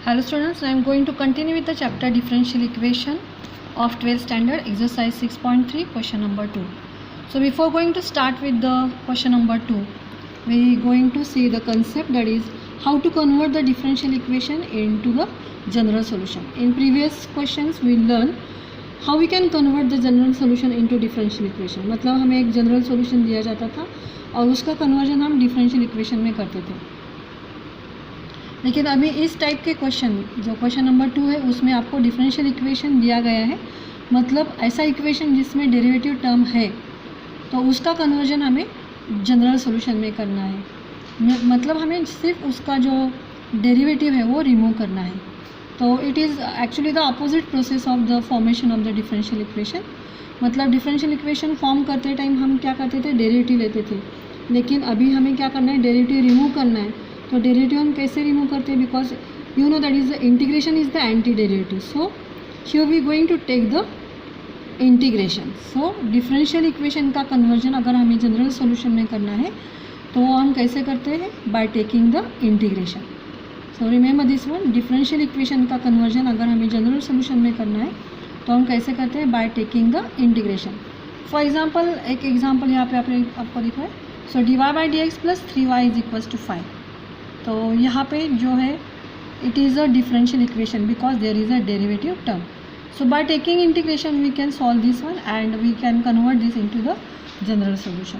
Hello students, I am going to continue with the chapter differential equation of 12th standard exercise 6.3 question number 2. So before going to start with the question number 2, we are going to see the concept, that is how to convert the differential equation into the general solution. In previous questions we learned how we can convert the general solution into differential equation. मतलब हमें एक general solution दिया जाता था और उसका conversion हम differential equation में करते थे. लेकिन अभी इस टाइप के क्वेश्चन, जो क्वेश्चन नंबर 2 है, उसमें आपको डिफरेंशियल इक्वेशन दिया गया है, मतलब ऐसा इक्वेशन जिसमें डेरिवेटिव टर्म है, तो उसका कन्वर्जन हमें जनरल सॉल्यूशन में करना है. मतलब हमें सिर्फ उसका जो डेरिवेटिव है वो रिमूव करना है. तो it is actually the opposite process of the formation of the differential equation. मतलब डिफरेंशियल इक्वेशन फॉर्म करते टाइम हम क्या करते थे, डेरिवेटिव लेते थे, लेकिन अभी हमें क्या करना है, डेरिवेटिव रिमूव करना है. तो डेरिवेटिव हम कैसे रिमूव करते हैं, because you know that is the integration is the anti derivative. So here we going to take the integration. So differential equation का कन्वर्जन अगर हमें जनरल सॉल्यूशन में करना है तो हम कैसे करते हैं, by taking the integration. So remember this one, differential equation का कन्वर्जन अगर हमें जनरल सॉल्यूशन में करना है तो हम कैसे करते हैं, by taking the integration. For example, एक एग्जाम्पल यहाँ पे आपको दिखा है. So D Y by D X plus 3y is equals to 5. तो यहाँ पे जो है it is a differential equation because there is a derivative term. So by taking integration we can solve this one and we can convert this into the general solution.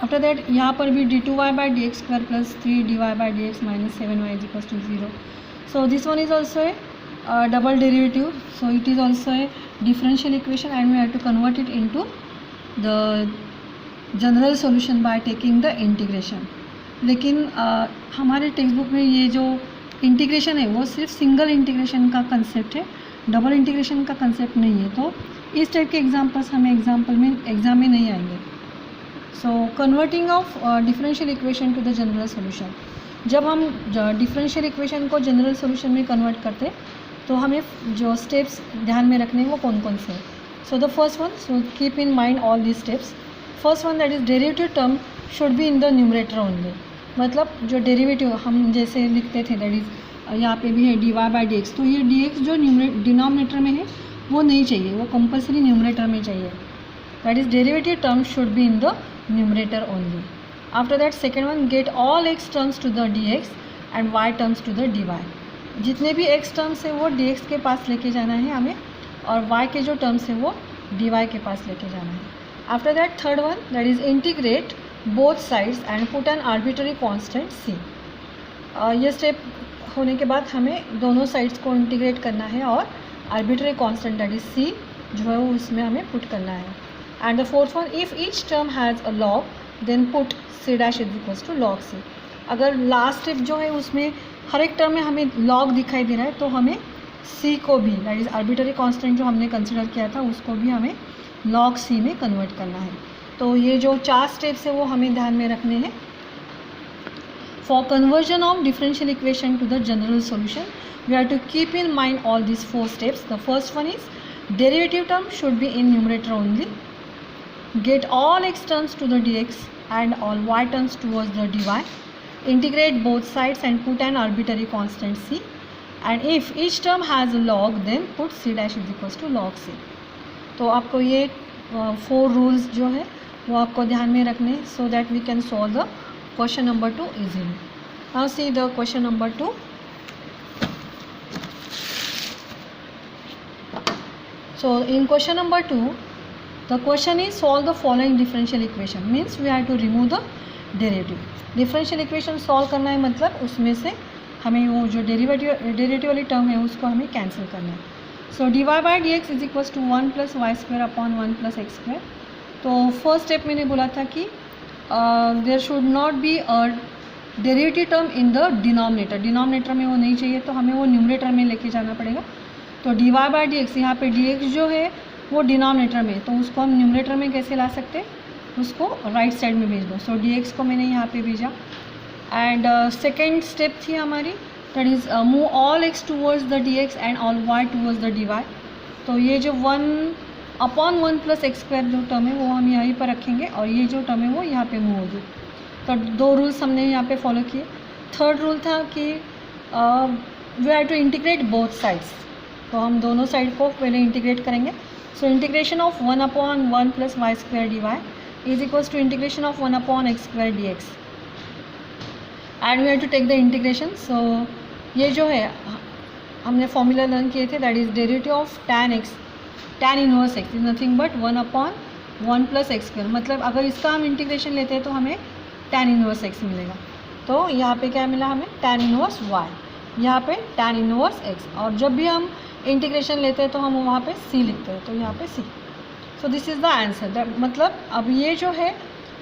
After that यहाँ पर भी d2y by D X square plus 3dy by D X minus 7y is equals to 0. So this one is also a double derivative. So it is also a differential equation and we have to convert it into the general solution by taking the integration. लेकिन हमारे text book में ये जो integration है वो सिर्फ single integration का concept है, डबल इंटीग्रेशन का कंसेप्ट नहीं है. तो इस टाइप के एग्जांपल्स हमें एग्ज़ाम में नहीं आएंगे. So converting of differential equation to the general solution. जब हम डिफरेंशियल इक्वेशन को जनरल सॉल्यूशन में कन्वर्ट करते तो हमें जो स्टेप्स ध्यान में रखने हैं वो कौन कौन से हैं. So the first one, so keep in mind all the steps. First one, that is derivative term should be in the numerator only. मतलब जो डेरिवेटिव हम जैसे लिखते थे, दैट इज़ यहाँ पे भी है D Y by D X, तो ये डी एक्स जो डिनोमिनेटर में है वो नहीं चाहिए, वो कंपल्सरी न्यूमरेटर में चाहिए. That is derivative term should be in the numerator only. After that second one, get all X terms to the D X and Y terms to the D Y. जितने भी x terms है वो D x के पास लेके जाना है हमें, और वाई के जो टर्म्स है वो डी वाई के पास लेके जाना है. After that third one, that is integrate both sides and put an arbitrary constant c. ये स्टेप होने के बाद हमें दोनों साइड्स को इंटीग्रेट करना है और arbitrary constant that is c जो है वो उसमें हमें पुट करना है. And the fourth one, if each term has a log then put c dash is equals to log c. अगर लास्ट स्टेप जो है उसमें हर एक टर्म में हमें लॉग दिखाई दे रहा है तो हमें c को भी, दैट इज़ आर्बिट्ररी कांस्टेंट जो हमने कंसिडर किया था उसको भी हमें लॉग c में कन्वर्ट करना है. तो ये जो 4 स्टेप्स है वो हमें ध्यान में रखने हैं. For conversion of differential equation to the general solution we have to keep in mind all this 4 steps. The first one is derivative term should be in numerator only. Get all X terms to the D X and all Y terms towards the D Y. Integrate both sides and put an arbitrary constant C. And if each term has a log then put C dash is equals to log सी. तो आपको ये 4 rules जो है वो आपको ध्यान में रखने, so that we can solve the question number 2 easily. Now see the question number 2. So in question number 2 the question is solve the following differential equation, means we have to remove the derivative. differential equation solve करना है मतलब उसमें से हमें वो जो derivative वाली term है उसको हमें कैंसिल करना है. So D Y by D X is equals to 1 plus Y square upon 1 plus X square. तो फर्स्ट स्टेप मैंने बोला था कि there should not be a derivative term in the denominator. Denominator में वो नहीं चाहिए तो हमें वो न्यूमरेटर में लेके जाना पड़ेगा. तो D Y by D X, यहाँ पे डी एक्स जो है वो डिनोमिनेटर में, तो उसको हम न्यूमरेटर में कैसे ला सकते हैं, उसको राइट साइड में भेज दो. सो डी एक्स को मैंने यहाँ पे भेजा. एंड सेकेंड स्टेप थी हमारी, that is move all X towards the D X and all Y towards the D Y. तो ये जो 1 अपॉन 1 प्लस एक्स स्क्वायर जो टर्म है वो हम यहीं पर रखेंगे और ये जो टर्म है वो यहाँ पे मूव होगी. तो 2 रूल्स हमने यहाँ पे फॉलो किए. थर्ड रूल था कि we have to integrate both sides, तो हम दोनों साइड को पहले इंटीग्रेट करेंगे. So integration of 1/1 + y² dy is equals to integration of 1/x² dx and we have to take the integration. सो ये जो है हमने फॉर्मूला लर्न किए थे, that is derivative of tan x, tan inverse x is nothing but 1/1 + x². मतलब अगर इसका हम इंटीग्रेशन लेते हैं तो हमें tan इनवर्स x मिलेगा. तो यहाँ पे क्या मिला हमें, tan इनवर्स y, यहाँ पे tan इनवर्स x. और जब भी हम इंटीग्रेशन लेते हैं तो हम वहाँ पे c लिखते हैं, तो यहाँ पे c. So this is the answer. मतलब अब ये जो है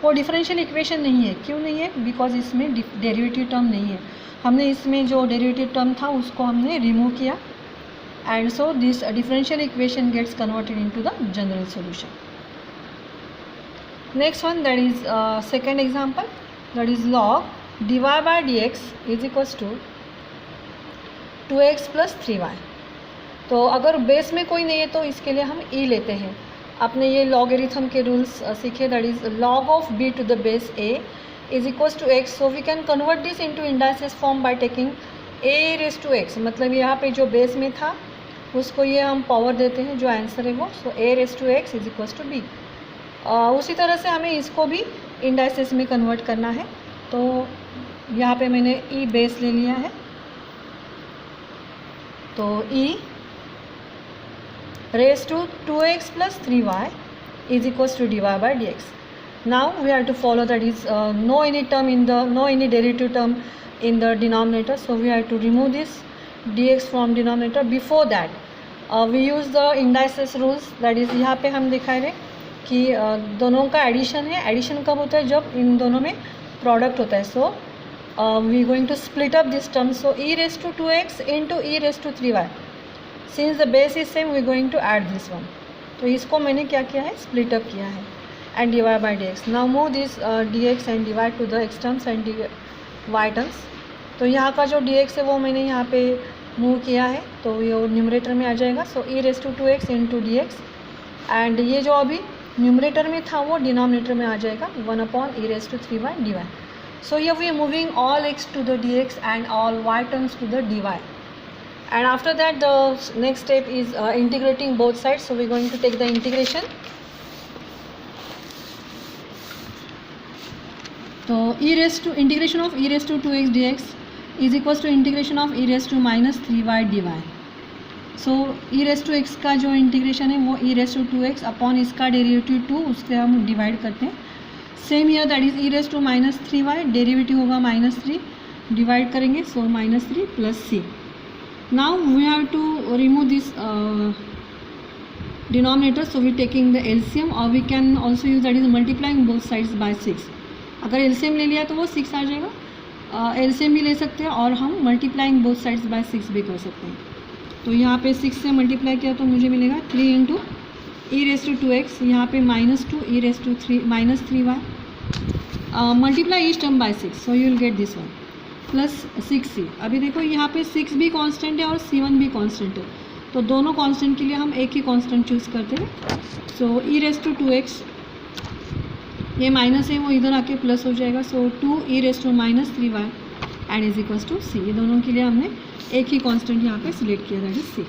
वो डिफरेंशियल इक्वेशन नहीं है. क्यों नहीं है? बिकॉज इसमें डेरिवेटिव टर्म नहीं है. हमने इसमें जो डेरिवेटिव टर्म था उसको हमने रिमूव किया, and so this differential equation gets converted into the general solution. Next one, that is second example, that is log dy by dx is equals to 2x + 3y. तो अगर base में कोई नहीं है तो इसके लिए हम e लेते हैं. आपने ये लॉगरिथम के रूल्स सीखे, that is log of b to the base a is equals to x. so we can convert this into indices form by taking a raised to x. मतलब यहाँ पे जो बेस में था उसको ये हम पावर देते हैं, जो आंसर है वो. सो a raised to x is equals to b. उसी तरह से हमें इसको भी इंडाइसेस में कन्वर्ट करना है. तो यहाँ पे मैंने e बेस ले लिया है, तो e raised to 2x + 3y is equals to dy by dx. Now we have to follow, that is no any derivative term in the denominator, so we have to remove this dx from denominator. Before that we use the indices rules, that is यहाँ पे हम दिखा रहे कि दोनों का addition है. Addition कब होता है? जब इन दोनों में प्रोडक्ट होता है. So we going to split up this term. So e raised to 2x into e raised to 3y. Since the base is same we going to add this one. तो इसको मैंने क्या किया है, स्प्लिट अप किया है. And dy by dx. Now move this dx and dy to the x terms and y terms. तो यहाँ का जो dx है वो मैंने यहाँ पे मूव किया है, तो ये न्यूमरेटर में आ जाएगा. सो e raised to 2x into dx, and ये जो अभी न्यूमरेटर में था वो डिनोमिनेटर में आ जाएगा, 1/e raised to 3y dy. So here we are moving all x to the dx and all y terms to the dy. And after that the next step is integrating both sides. So we are going to take the integration. तो integration of e raised to 2x dx is equals to integration of e raised to -3y dy. So e raised to x का जो integration है वो e raised to 2x upon इसका derivative 2, उससे हम divide करते हैं. Same here, that is e raised to -3y, derivative होगा -3, डिवाइड करेंगे, so -3 + c. Now we have to remove this denominator, so we taking the LCM, और we can also use, that is multiplying both sides by 6. अगर LCM ले लिया तो वो 6 आ जाएगा. LCM भी ले सकते हैं और हम मल्टीप्लाइंग बोथ साइड्स बाय 6 भी कर सकते हैं. तो यहाँ पे 6 से मल्टीप्लाई किया तो मुझे मिलेगा 3 × e raised to 2x, यहाँ पे -2 e raised to -3y. Multiply each term by 6, so you will get this one, plus 6c. अभी देखो यहाँ पे 6 भी कांस्टेंट है और c1 भी कांस्टेंट है, तो दोनों कांस्टेंट के लिए हम एक ही कांस्टेंट चूज़ करते हैं. सो e raised to 2x, ये माइनस है वो इधर आके प्लस हो जाएगा. So 2 e raised to -3y and is equals to c. ये दोनों के लिए हमने एक ही कांस्टेंट यहाँ पे सिलेक्ट किया, that is c.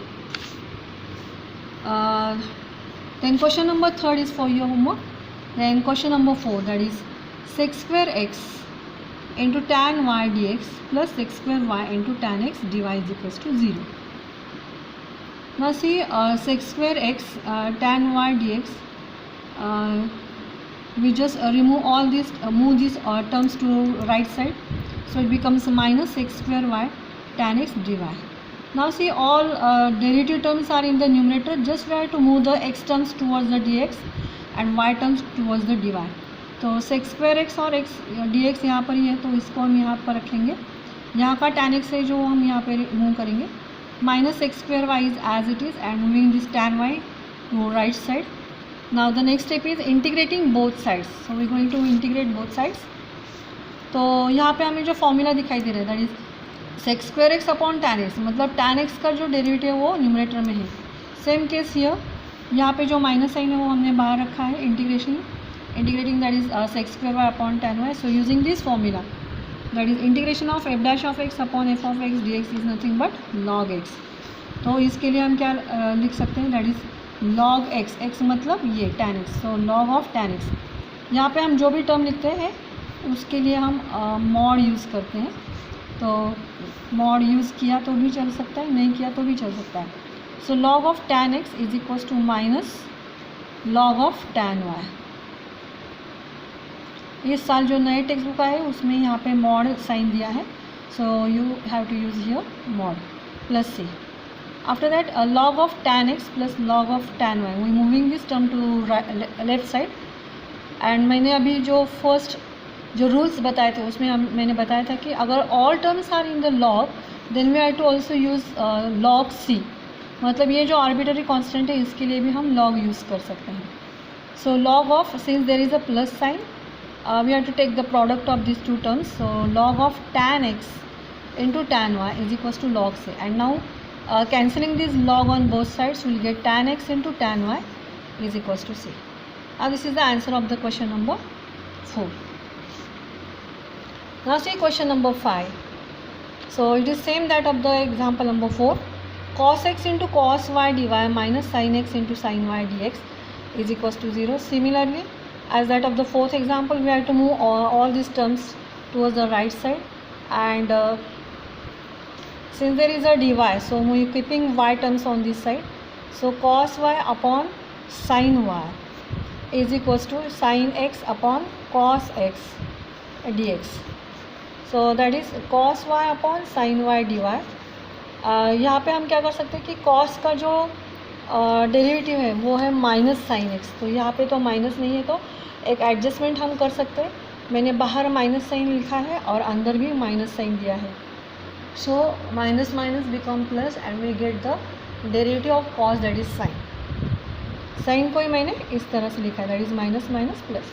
Then question number 3 is for your homework. Then question number 4, that is sec² x into tan y dx plus sec² y into tan x dy is equals to 0. Now see sec² x tan y dx, we just remove all this, move these terms to right side, so it becomes minus sec² y tan x dy. Now see all derivative terms are in the numerator, just we have to move the x terms towards the dx and y terms towards the dy. तो sec² x और x dx यहाँ पर ही है, तो इसको हम यहाँ पर रखेंगे. यहाँ का tan x है जो हम यहाँ पे मूव करेंगे. Minus sec² y is as it is and moving this tan y to right side. Now the next step is integrating both sides. So we going to integrate both sides. तो यहाँ पे हमें जो formula दिखाई दे रहा है, that is sec² x upon tan x, मतलब tan x का जो डेरिवेटिव है वो न्यूमरेटर में है. सेम केस हियर, यहाँ पे जो माइनस साइन है वो हमने बाहर रखा है. Integrating that is sec² y upon tan y. So using this formula that is integration of F dash of X upon F of x D X is nothing but log x. तो इसके लिए हम क्या लिख सकते हैं, that is log x. X मतलब ये tan x, so log of tan x. यहाँ पे हम जो भी टर्म लिखते हैं उसके लिए हम मॉड यूज़ करते हैं. तो मॉड यूज़ किया तो भी चल सकता है, नहीं किया तो भी चल सकता है. So log of tan x is equals to minus log of tan y. इस साल जो नए टेक्स्ट बुक आए उसमें यहाँ पे मॉड साइन दिया है, so you have to use here mod plus C. After that log of tan x plus log of tan y. We moving this term to left side. And मैंने अभी जो first जो rules बताए थे उसमें मैंने बताया था कि अगर all terms are in the log then we have to also use log c. मतलब ये जो आर्बिट्ररी कांस्टेंट है इसके लिए भी हम log यूज़ कर सकते हैं. So log of, since there is a plus sign, we have to take the product of these two terms. So log of tan x into tan y is equals to log c. And now cancelling this log on both sides, we will get tan x into tan y is equals to c. Now this is the answer of the question number 4. Now see question number 5. So it is same that of the example number 4. Cos x into cos y dy minus sin x into sin y dx is equals to 0. Similarly, as that of the fourth example, we have to move all these terms towards the right side. And since there is a dy, so we are keeping y terms on this side. So cos y upon sin y is equals to sin x upon cos x dx. So that is cos y upon sin y dy. यहाँ पे हम क्या कर सकते हैं कि cos का जो डेरिवेटिव है वो है माइनस साइन एक्स. तो यहाँ पे तो माइनस नहीं है, तो एक एडजस्टमेंट हम कर सकते हैं. मैंने बाहर माइनस साइन लिखा है और अंदर भी माइनस साइन दिया है. So minus minus become plus and we get the derivative of cos that is sine. Sine को ही मैंने इस तरह से लिखा है, that is minus minus plus.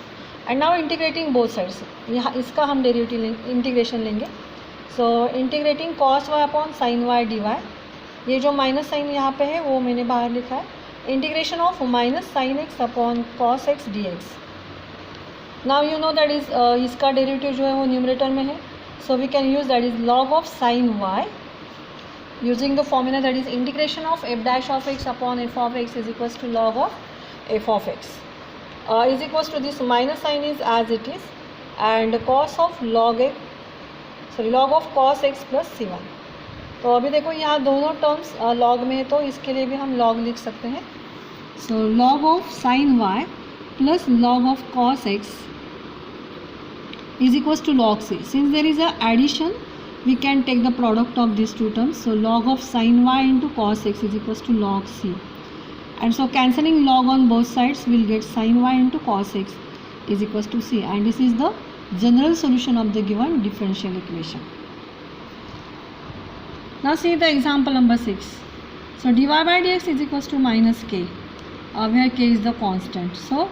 And now integrating both sides, यहाँ इसका हम डेरिवेटिव इंटीग्रेशन लेंगे. So integrating cos Y upon sine Y D Y. ये जो माइनस साइन यहाँ पे है वो मैंने बाहर लिखा है. Integration of minus sine X upon cos X D X. Now you know that is इसका डेरिवेटिव जो है वो न्यूमरेटर में है, so we can use that is log of sine Y using the formula that is integration of F dash of X upon F of X is equals to log of F of X is equals to this minus sine is as it is and cos of log X, sorry log of cos X plus C one. तो अभी देखो यहाँ दोनों terms log में है, तो इसके लिए भी हम लॉग लिख सकते हैं. So log of sine Y plus log of cos X is equals to log C. Since there is a addition we can take the product of this two terms. So log of sine Y into cos X is equals to log C. And so cancelling log on both sides will get sine Y into cos X is equals to C. And this is the general solution of the given differential equation. Now see the example number 6. So dy by dx is equals to minus k, where k is the constant. So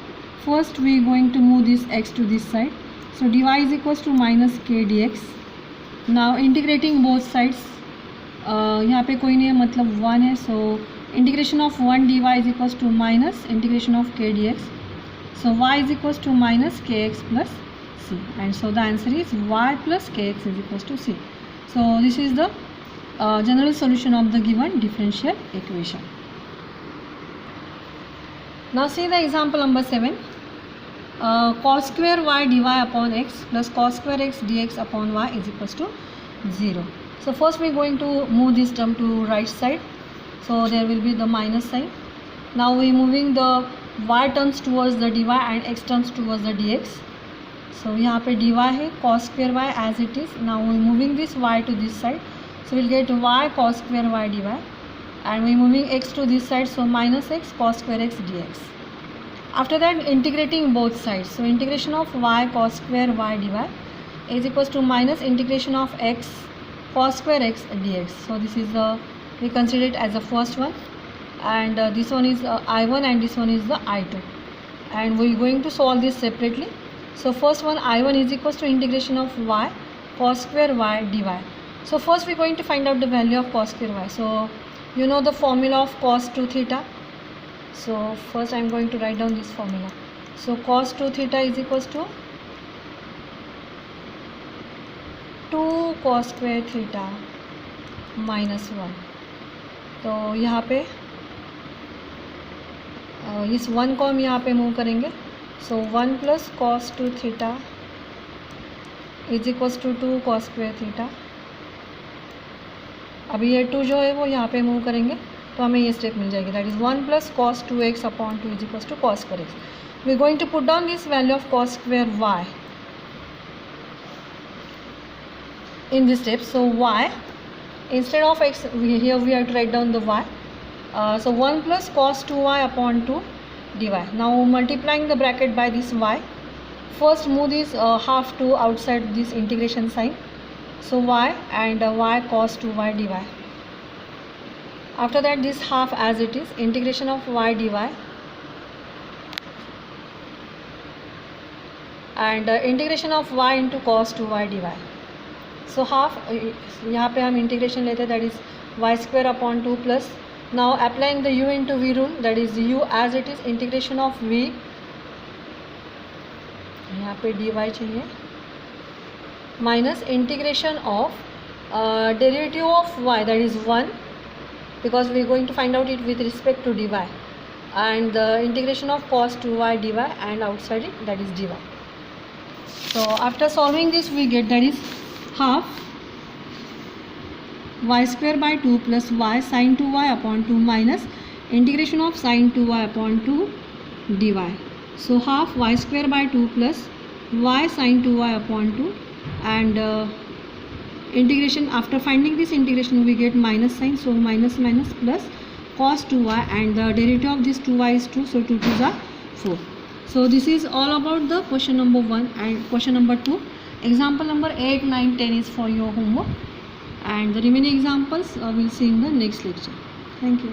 first we are going to move this x to this side. So dy is equals to minus k dx. Now integrating both sides. यहाँ पे कोई नहीं है, मतलब 1 है. So integration of 1 dy is equals to minus integration of k dx. So y is equals to minus kx plus c. And so the answer is y plus kx is equals to c. So this is the general solution of the given differential equation. Now see the example number 7. Cos square y dy upon x plus cos square x dx upon y is equals to 0. So first we are going to move this term to right side. So there will be the minus sign. Now we are moving the y terms towards the dy and x terms towards the dx. So यहाँ पे dy है cos square y as it is. Now we are moving this y to this side. So we will get y cos square y dy, and we are moving x to this side, so minus x cos square x dx. After that integrating both sides, so integration of y cos square y dy is equals to minus integration of x cos square x dx. So this is the, we consider it as the first one, and this one is I1 and this one is the I2, and we are going to solve this separately. So first one I1 is equals to integration of y cos square y dy. So first we are going to find out the value of cos square y. So you know the formula of cos 2 theta. So first I am going to write down this formula. So cos 2 theta is equals to 2 cos square theta -1। तो यहाँ पे इस 1 को हम यहाँ पे move करेंगे। So 1 + cos 2 theta is equals to 2 cos square theta. अभी ये 2 जो है वो यहाँ पे मूव करेंगे तो हमें ये स्टेप मिल जाएगी, that is 1 + cos 2x upon 2 is equals to cos square x। We going to put down this value of cos square y in this step. So y instead of x, here we have to write down the y. So 1 + cos 2y upon 2 dy. Now multiplying the bracket by this y, first move this half 2 outside this integration sign. So y and y cos 2y dy. After that this half as it is, integration of y dy and integration of y into cos 2y dy. So half यहाँ पे हम integration लेते हैं, that is Y square upon 2 plus now applying the u into V rule, that is u as it is integration of v, यहाँ पे dy चाहिए, minus integration of derivative of y that is 1 because we going to find out it with respect to dy and the integration of cos 2y dy and outside it that is dy. So after solving this we get that is half y square by 2 plus y sin 2y upon 2 minus integration of sin 2y upon 2 dy. So half y square by 2 plus y sin 2y upon 2 and integration, after finding this integration we get minus sign, so minus minus plus cos 2y and the derivative of this 2y is 2, so 2 2s are 4. So this is all about the question number 1 and question number 2. Example number 8, 9, 10 is for your homework and the remaining examples we'll see in the next lecture. Thank you.